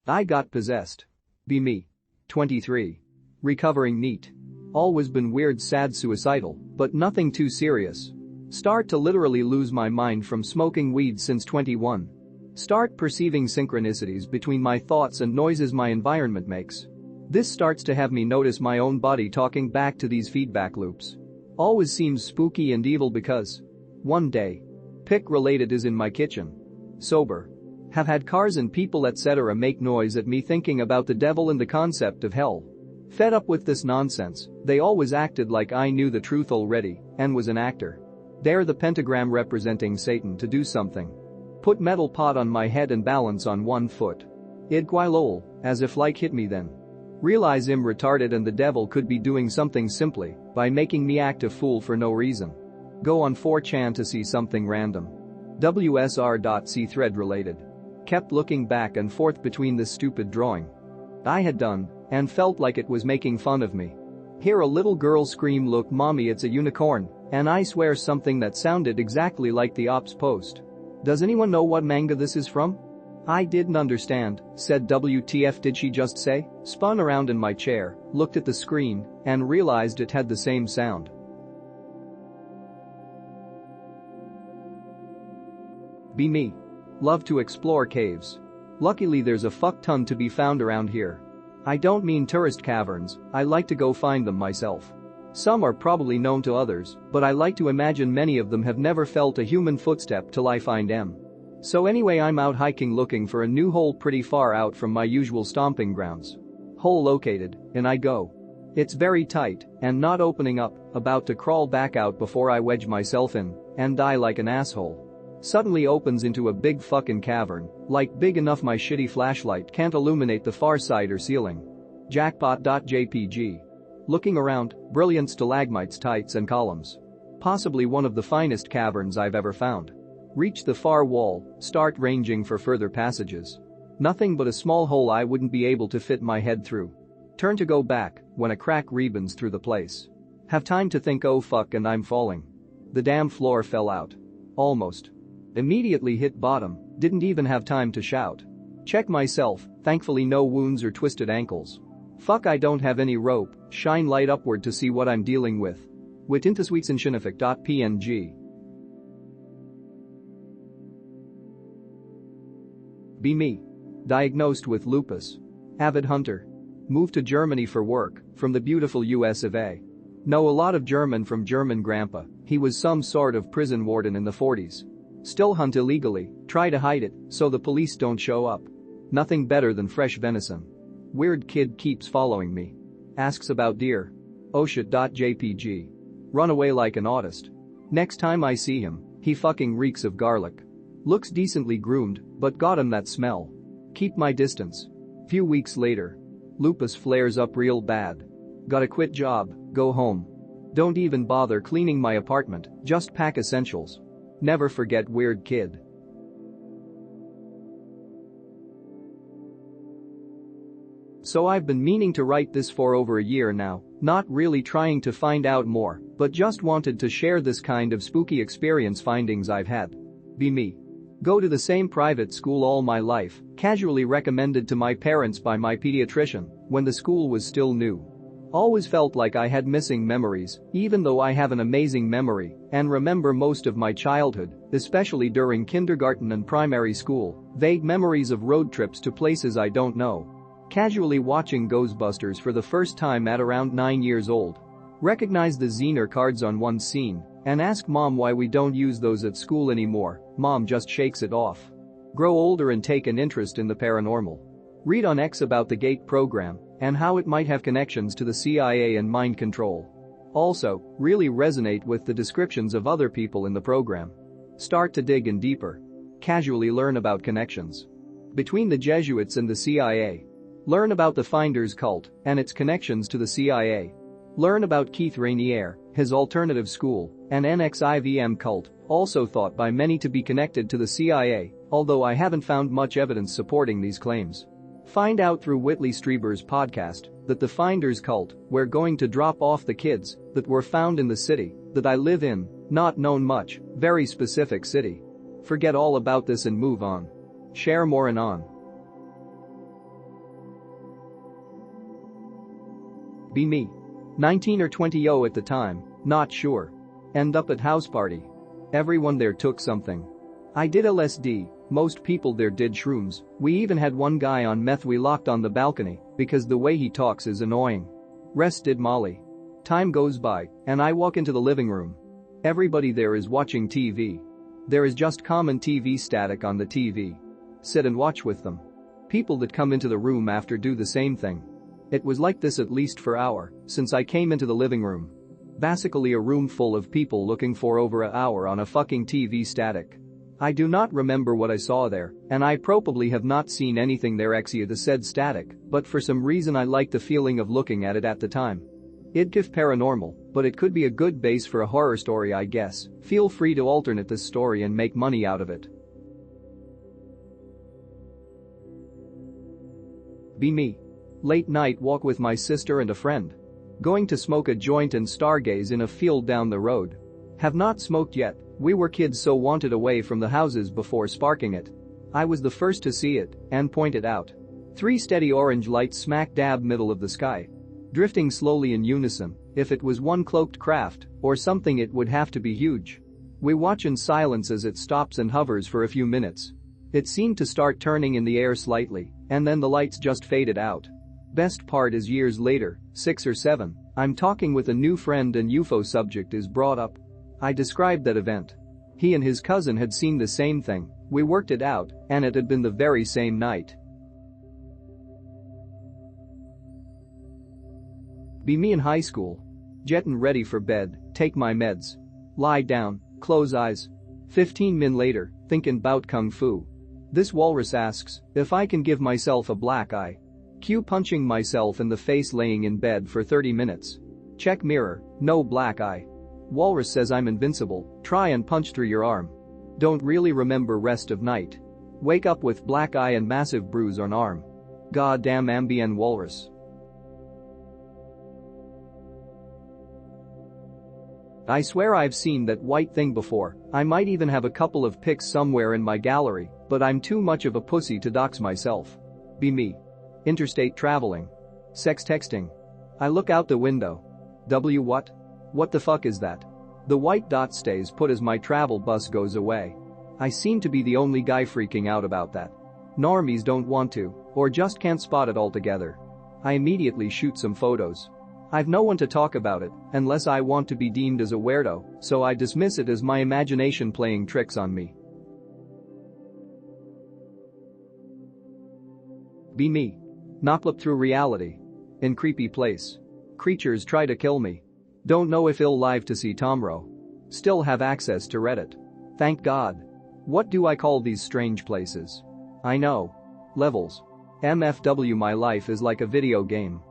I got possessed. Be me. 23. Recovering neat. Always been weird, sad, suicidal, but nothing too serious. Start to literally lose my mind from smoking weed since 21. Start perceiving synchronicities between my thoughts and noises my environment makes. This starts to have me notice my own body talking back to these feedback loops. Always seems spooky and evil because. One day. Pick related is in my kitchen. Sober. Have had cars and people etc. make noise at me thinking about the devil and the concept of hell. Fed up with this nonsense, they always acted like I knew the truth already and was an actor. Dare the pentagram representing Satan to do something. Put metal pot on my head and balance on one foot. Id quai lol, as if like hit me then. Realize I'm retarded and the devil could be doing something simply by making me act a fool for no reason. Go on 4chan to see something random. WSR.C thread related. Kept looking back and forth between this stupid drawing I had done and felt like it was making fun of me. Hear a little girl scream, "Look mommy, it's a unicorn," and I swear something that sounded exactly like the ops post. Does anyone know what manga this is from? I didn't understand, said WTF did she just say? Spun around in my chair, looked at the screen, and realized it had the same sound. Be me. Love to explore caves. Luckily there's a fuck ton to be found around here. I don't mean tourist caverns, I like to go find them myself. Some are probably known to others, but I like to imagine many of them have never felt a human footstep till I find them. So anyway, I'm out hiking looking for a new hole pretty far out from my usual stomping grounds. Hole located, in I go. It's very tight and not opening up, about to crawl back out before I wedge myself in and die like an asshole. Suddenly opens into a big fucking cavern, like big enough my shitty flashlight can't illuminate the far side or ceiling. Jackpot.jpg. Looking around, brilliant stalagmites, tights and columns. Possibly one of the finest caverns I've ever found. Reach the far wall, start ranging for further passages. Nothing but a small hole I wouldn't be able to fit my head through. Turn to go back when a crack rebounds through the place. Have time to think, oh fuck, and I'm falling. The damn floor fell out. Almost. Immediately hit bottom, didn't even have time to shout. Check myself, thankfully no wounds or twisted ankles. Fuck, I don't have any rope, shine light upward to see what I'm dealing with. Witintasweetsenshinific.png. Be me. Diagnosed with lupus. Avid hunter. Moved to Germany for work, from the beautiful US of A. Know a lot of German from German grandpa, he was some sort of prison warden in the 40s. Still hunt illegally, try to hide it so the police don't show up. Nothing better than fresh venison. Weird kid keeps following me. Asks about deer. Oshit.jpg. Run away like an autist. Next time I see him, he fucking reeks of garlic. Looks decently groomed, but got him that smell. Keep my distance. Few weeks later. Lupus flares up real bad. Gotta quit job, go home. Don't even bother cleaning my apartment, just pack essentials. Never forget weird kid. So I've been meaning to write this for over a year now, not really trying to find out more, but just wanted to share this kind of spooky experience findings I've had. Be me. Go to the same private school all my life, casually recommended to my parents by my pediatrician when the school was still new. Always felt like I had missing memories, even though I have an amazing memory and remember most of my childhood, especially during kindergarten and primary school, vague memories of road trips to places I don't know. Casually watching Ghostbusters for the first time at around 9 years old. Recognize the Zener cards on one scene and ask mom why we don't use those at school anymore. Mom just shakes it off. Grow older and take an interest in the paranormal. Read on X about the GATE program and how it might have connections to the CIA and mind control. Also, really resonate with the descriptions of other people in the program. Start to dig in deeper. Casually learn about connections between the Jesuits and the CIA. Learn about the Finders cult and its connections to the CIA. Learn about Keith Rainier, his alternative school, and NXIVM cult, also thought by many to be connected to the CIA, although I haven't found much evidence supporting these claims. Find out through Whitley Strieber's podcast that the Finders cult were going to drop off the kids that were found in the city that I live in, not known much, very specific city. Forget all about this and move on. Share more and on. Be me. 19 or 20 at the time, not sure. End up at house party. Everyone there took something. I did LSD, most people there did shrooms, we even had one guy on meth we locked on the balcony because the way he talks is annoying. Rest did Molly. Time goes by, and I walk into the living room. Everybody there is watching TV. There is just common TV static on the TV. Sit and watch with them. People that come into the room after do the same thing. It was like this at least for an hour since I came into the living room. Basically a room full of people looking for over an hour on a fucking TV static. I do not remember what I saw there, and I probably have not seen anything there except the said static, but for some reason I liked the feeling of looking at it at the time. It'd give paranormal, but it could be a good base for a horror story I guess. Feel free to alternate this story and make money out of it. Be me. Late night walk with my sister and a friend. Going to smoke a joint and stargaze in a field down the road. Have not smoked yet, we were kids so wanted away from the houses before sparking it. I was the first to see it and point it out. 3 steady orange lights smack dab middle of the sky. Drifting slowly in unison, if it was one cloaked craft or something it would have to be huge. We watch in silence as it stops and hovers for a few minutes. It seemed to start turning in the air slightly, and then the lights just faded out. Best part is years later, 6 or 7, I'm talking with a new friend and UFO subject is brought up. I described that event. He and his cousin had seen the same thing, we worked it out, and it had been the very same night. Be me in high school. Jettin' ready for bed, take my meds. Lie down, close eyes. 15 min later, thinkin' bout kung fu. This walrus asks if I can give myself a black eye. Cue punching myself in the face laying in bed for 30 minutes. Check mirror, no black eye. Walrus says I'm invincible, try and punch through your arm. Don't really remember rest of night. Wake up with black eye and massive bruise on arm. Goddamn ambien walrus. I swear I've seen that white thing before, I might even have a couple of pics somewhere in my gallery, but I'm too much of a pussy to dox myself. Be me. Interstate traveling. Sex texting. I look out the window. What? What the fuck is that? The white dot stays put as my travel bus goes away. I seem to be the only guy freaking out about that. Normies don't want to, or just can't spot it altogether. I immediately shoot some photos. I've no one to talk about it unless I want to be deemed as a weirdo, so I dismiss it as my imagination playing tricks on me. Be me. Knocked through reality. In creepy place. Creatures try to kill me. Don't know if I'll live to see tomorrow. Still have access to Reddit. Thank God. What do I call these strange places? I know. Levels. MFW my life is like a video game.